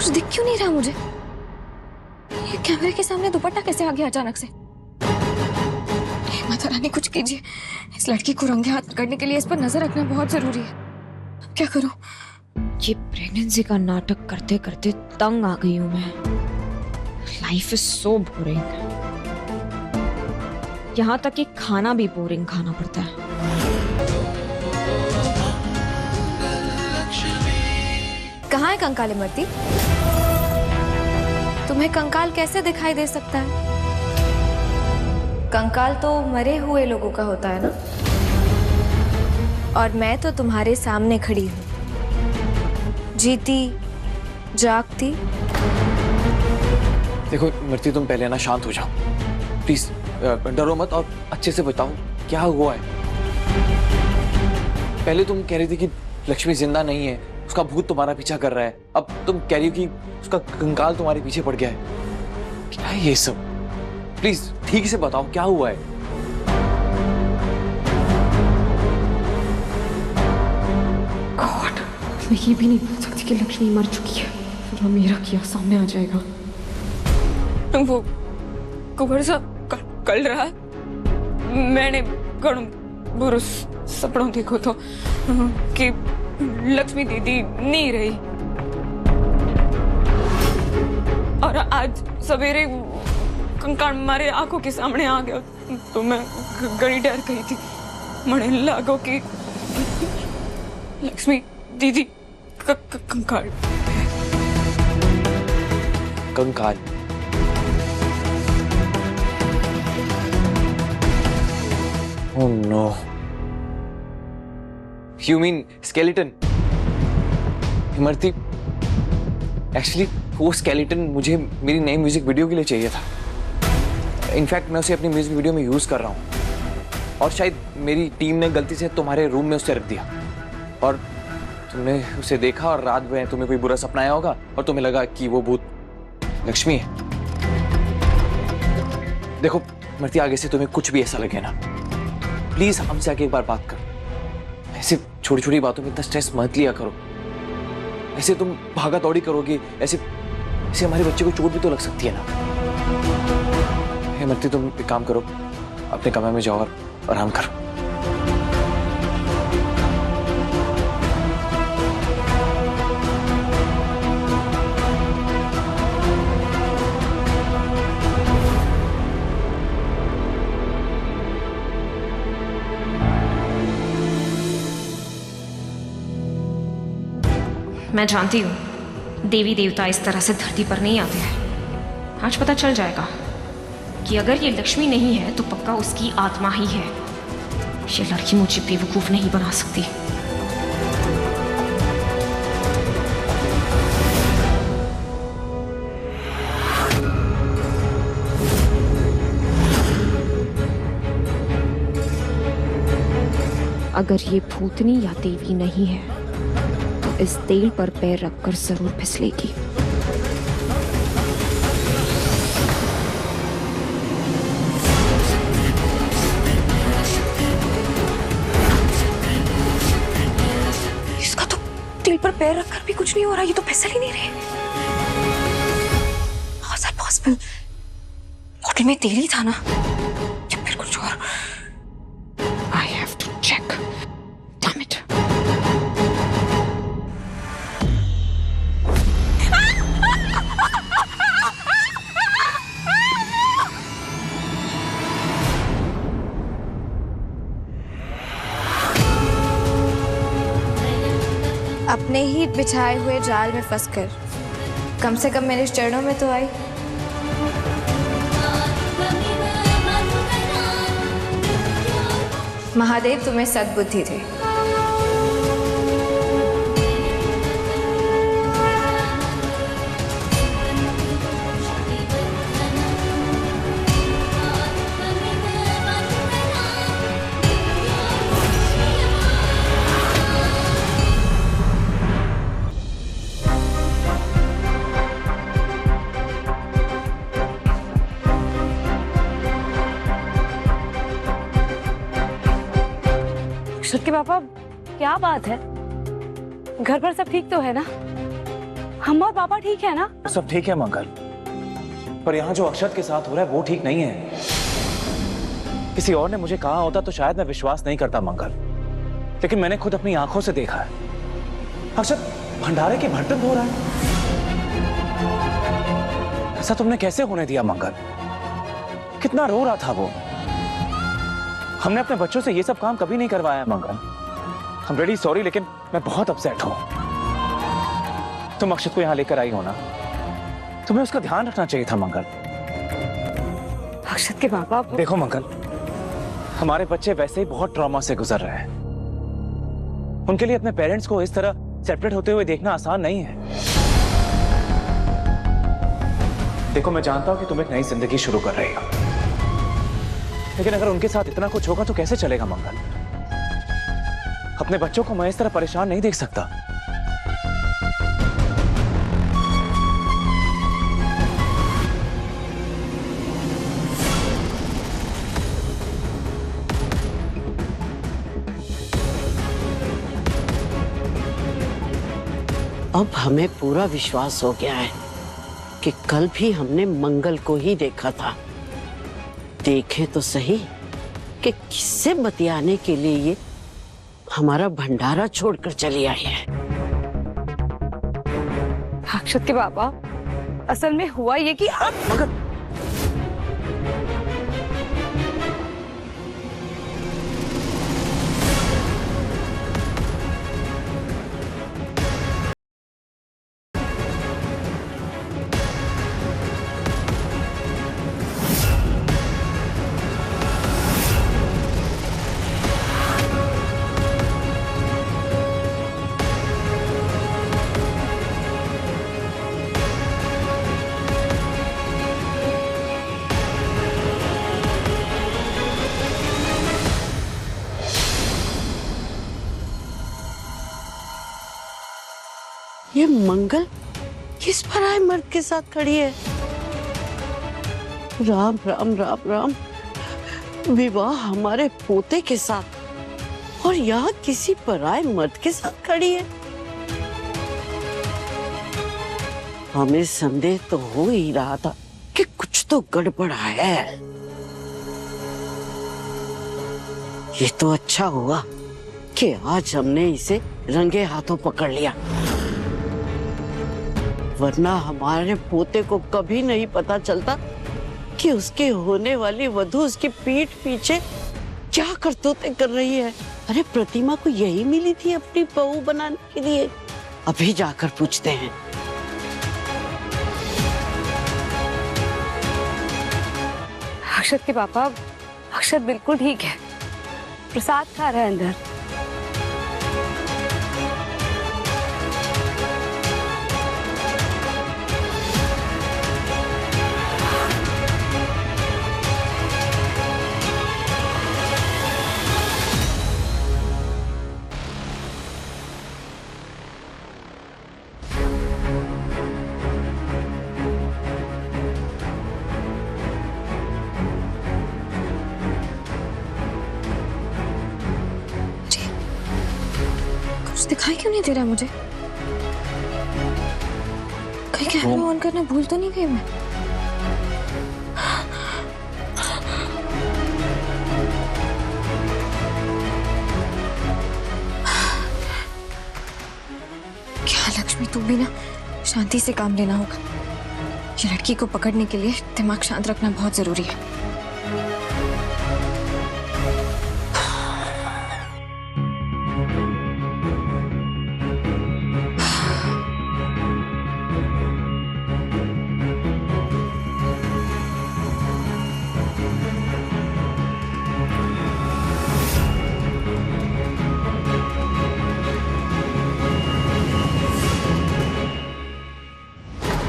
कुछ दिख क्यों नहीं रहा मुझे? ये कैमरे के सामने दुपट्टा कैसे आ गया अचानक से? माता रानी कुछ कीजिए, इस लड़की को रंगे हाथ पकड़ने के लिए इस पर नजर रखना बहुत जरूरी है। अब क्या करूं? ये प्रेगनेंसी का नाटक करते करते तंग आ गई हूं मैं। Life is so boring. यहाँ तक कि खाना भी बोरिंग खाना पड़ता है। कहाँ है कंकाल इमरती? तुम्हें कंकाल कैसे दिखाई दे सकता है? कंकाल तो मरे हुए लोगों का होता है ना। और मैं तो तुम्हारे सामने खड़ी हूँ, जीती जागती। देखो इमरती, तुम पहले ना शांत हो जाओ प्लीज, डरो मत और अच्छे से बताओ क्या हुआ है। पहले तुम कह रही थी कि लक्ष्मी जिंदा नहीं है, उसका भूत तुम्हारा पीछा कर रहा है। अब तुम कह रही हो कि उसका कंकाल तुम्हारे पीछे पड़ गया है। क्या है ये सब? प्लीज ठीक से बताओ क्या हुआ है। गॉड, मैं ये भी नहीं बोल सकती कि लक्ष्मी मर चुकी है, फिर मेरा क्या सामने आ जाएगा। वो कुबर सा कल रहा मैंने घणो बुरो सपनों देखो तो कि लक्ष्मी दीदी नहीं रही, और आज सवेरे कंकाल मारे आंखों के सामने आ गया तो मैं घड़ी डर गई थी। मने लागो कि लक्ष्मी दीदी कंकाल कंकाल? Oh no. You mean skeleton? Imarti, actually वो स्केलेटन मुझे मेरी नई म्यूजिक वीडियो के लिए चाहिए था। इनफैक्ट मैं उसे अपनी म्यूजिक वीडियो में यूज कर रहा हूँ, और शायद मेरी टीम ने गलती से तुम्हारे रूम में उसे रख दिया, और तुमने उसे देखा और रात में तुम्हें कोई बुरा सपना आया होगा और तुम्हें लगा कि वो भूत लक्ष्मी है। देखो इमरती, आगे से तुम्हें कुछ भी ऐसा लगे ना, प्लीज हमसे आके एक बार बात करो। ऐसे छोटी छोटी बातों में इतना स्ट्रेस मत लिया करो। ऐसे तुम भागा दौड़ी करोगे, ऐसे ऐसे हमारे बच्चे को चोट भी तो लग सकती है ना। इमरती, तुम एक काम करो, अपने कमरे में जाओ और आराम करो। मैं जानती हूँ देवी देवता इस तरह से धरती पर नहीं आते हैं। आज पता चल जाएगा कि अगर ये लक्ष्मी नहीं है तो पक्का उसकी आत्मा ही है। ये लड़की मुझे बेवकूफ नहीं बना सकती। अगर ये भूतनी या देवी नहीं है तो इस तेल पर पैर रखकर जरूर फिसलेगी। इसका तो तेल पर पैर रखकर भी कुछ नहीं हो रहा, ये तो फिसल ही नहीं रहे। How is that possible? Bottle में तेल ही था ना, या फिर कुछ और? I have to check. Damn it. अपने ही बिछाए हुए जाल में फंसकर कम से कम मेरे चरणों में तो आई। महादेव तुम्हें सद्बुद्धि दे। अक्षत के पापा, क्या बात है? घर पर सब ठीक तो है ना? हम और पापा ठीक है ना? सब ठीक है मंगल, पर यहाँ जो अक्षत के साथ हो रहा है वो ठीक नहीं है। किसी और ने मुझे कहा होता तो शायद मैं विश्वास नहीं करता मंगल, लेकिन मैंने खुद अपनी आंखों से देखा है। अक्षत भंडारे के बर्तन धो रहा है। ऐसा तुमने कैसे होने दिया मंगल? कितना रो रहा था वो। हमने अपने बच्चों से ये सब काम कभी नहीं करवाया मंगल। I'm really sorry, लेकिन मैं बहुत अपसेट हूं। तुम अक्षत को यहाँ लेकर आई हो ना, तुम्हें उसका ध्यान रखना चाहिए था मंगल। अक्षत के पापा। देखो मंगल, हमारे बच्चे वैसे ही बहुत ट्रॉमा से गुजर रहे हैं। उनके लिए अपने पेरेंट्स को इस तरह सेपरेट होते हुए देखना आसान नहीं है। देखो मैं जानता हूं कि तुम एक नई जिंदगी शुरू कर रही हो, लेकिन अगर उनके साथ इतना कुछ होगा तो कैसे चलेगा मंगल? अपने बच्चों को मैं इस तरह परेशान नहीं देख सकता। अब हमें पूरा विश्वास हो गया है कि कल भी हमने मंगल को ही देखा था। देखें तो सही कि किससे बतियाने के लिए ये हमारा भंडारा छोड़कर चली आई है। अक्षत के पापा, असल में हुआ ये कि मगर ये मंगल किस पराये मर्द के साथ खड़ी है? राम राम राम राम, विवाह हमारे पोते के साथ और यहाँ किसी पराये मर्द के साथ खड़ी है। हमें संदेह तो हो ही रहा था कि कुछ तो गड़बड़ है। ये तो अच्छा हुआ कि आज हमने इसे रंगे हाथों पकड़ लिया, वरना हमारे पोते को कभी नहीं पता चलता कि उसके होने वाली वधू उसकी पीठ पीछे क्या करतूतें कर रही है। अरे प्रतिमा को यही मिली थी अपनी बहू बनाने के लिए। अभी जाकर पूछते हैं। अक्षत के पापा, अक्षत बिल्कुल ठीक है, प्रसाद खा रहा है अंदर। दिखाई क्यों नहीं दे रहा मुझे? कहीं कैमरा ऑन करना भूल तो नहीं गई मैं? क्या लक्ष्मी, तू भी ना शांति से काम लेना होगा। ये लड़की को पकड़ने के लिए दिमाग शांत रखना बहुत जरूरी है।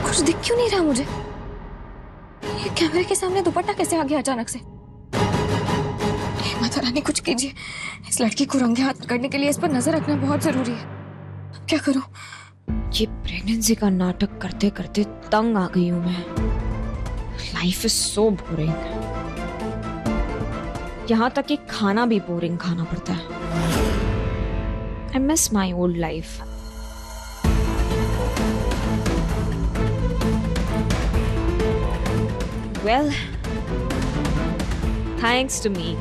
कुछ दिख क्यों नहीं रहा मुझे? ये कैमरे के सामने दुपट्टा कैसे आ गया अचानक से? हे माता रानी, कुछ कीजिए। इस लड़की को रंगे हाथ पकड़ने के लिए इस पर नजर रखना बहुत जरूरी है। अब क्या करूं? ये प्रेगनेंसी का नाटक करते करते तंग आ गई हूं मैं। Life is so boring. यहाँ तक कि खाना भी बोरिंग खाना पड़ता है। I miss my old life. Well, thanks to me.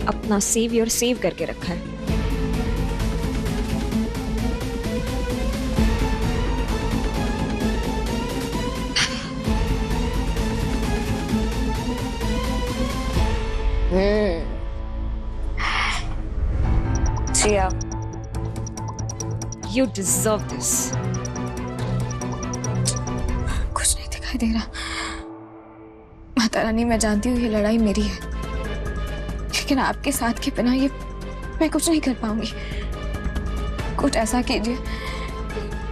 अपना सेवियर सेव करके रखा है. जिया, You deserve this. कुछ नहीं दिखाई दे रहा। माता रानी, मैं जानती हूँ ये लड़ाई मेरी है, लेकिन आपके साथ के बिना ये मैं कुछ नहीं कर पाऊंगी। कुछ ऐसा कीजिए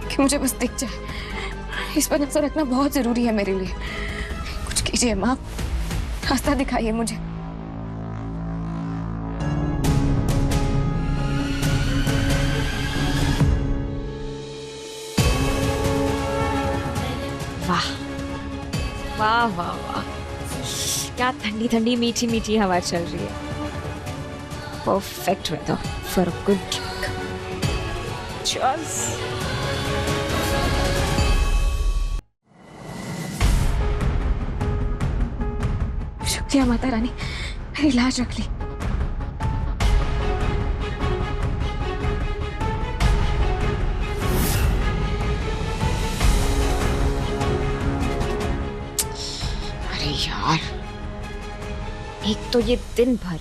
कि मुझे बस दिख जाए। इस पर नजर रखना बहुत जरूरी है मेरे लिए। कुछ कीजिए माँ, रास्ता दिखाइए मुझे। वाह वाह वाह वाह, क्या ठंडी ठंडी मीठी मीठी हवा चल रही है। Perfect weather for a good drink. Cheers. शुक्रिया माता रानी, मेरी लाज रख ली। अरे यार, एक तो ये दिन भर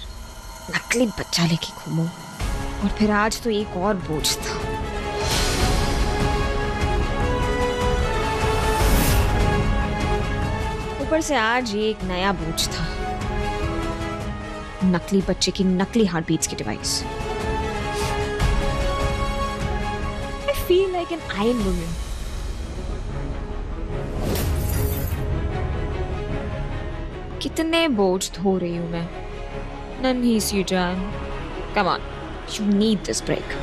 नकली बच्चा लेके घूमो, और फिर आज तो एक और बोझ था। ऊपर से आज ये एक नया बोझ था, नकली बच्चे की नकली हार्ट बीट्स की device. I feel like an iron woman. कितने बोझ धो रही हूं मैं, नन्ही सी जान। Come on, you need this break.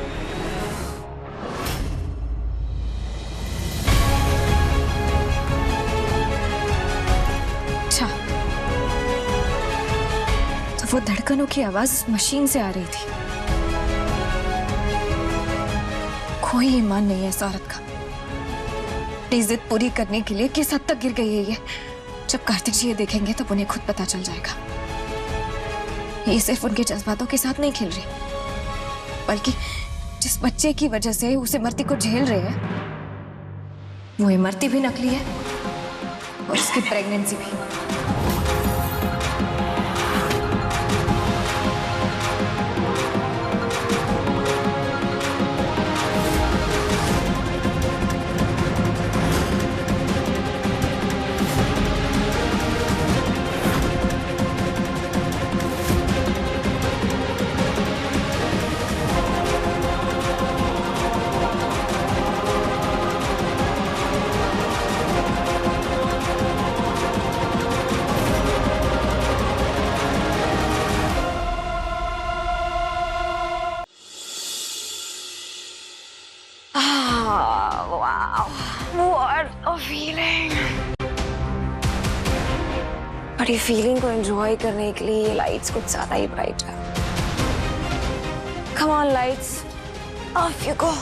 अच्छा, तो वो धड़कनों की आवाज मशीन से आ रही थी। कोई ईमान नहीं है इस औरत का। अपनी जिद पूरी करने के लिए किस हद तक गिर गई है ये। जब कार्तिक जी ये देखेंगे तब उन्हें खुद पता चल जाएगा। ये सिर्फ उनके जज्बातों के साथ नहीं खेल रही, बल्कि जिस बच्चे की वजह से उस इमरती को झेल रहे हैं, वो इमरती भी नकली है और उसकी प्रेगनेंसी भी। Wow, what a feeling! But ये फीलिंग को एंजॉय करने के लिए ये लाइट्स कुछ ज्यादा ही ब्राइट है। Come on lights, off you go.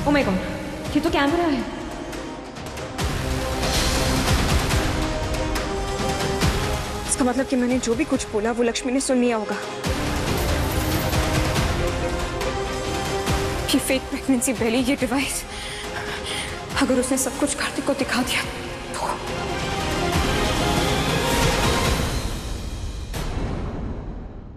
Oh my God, ये तो कैमरा है। इसका मतलब कि मैंने जो भी कुछ बोला वो लक्ष्मी ने सुन लिया होगा। ये फेक प्रेगनेंसी बेली, ये डिवाइस, अगर उसने सब कुछ कार्तिक को दिखा दिया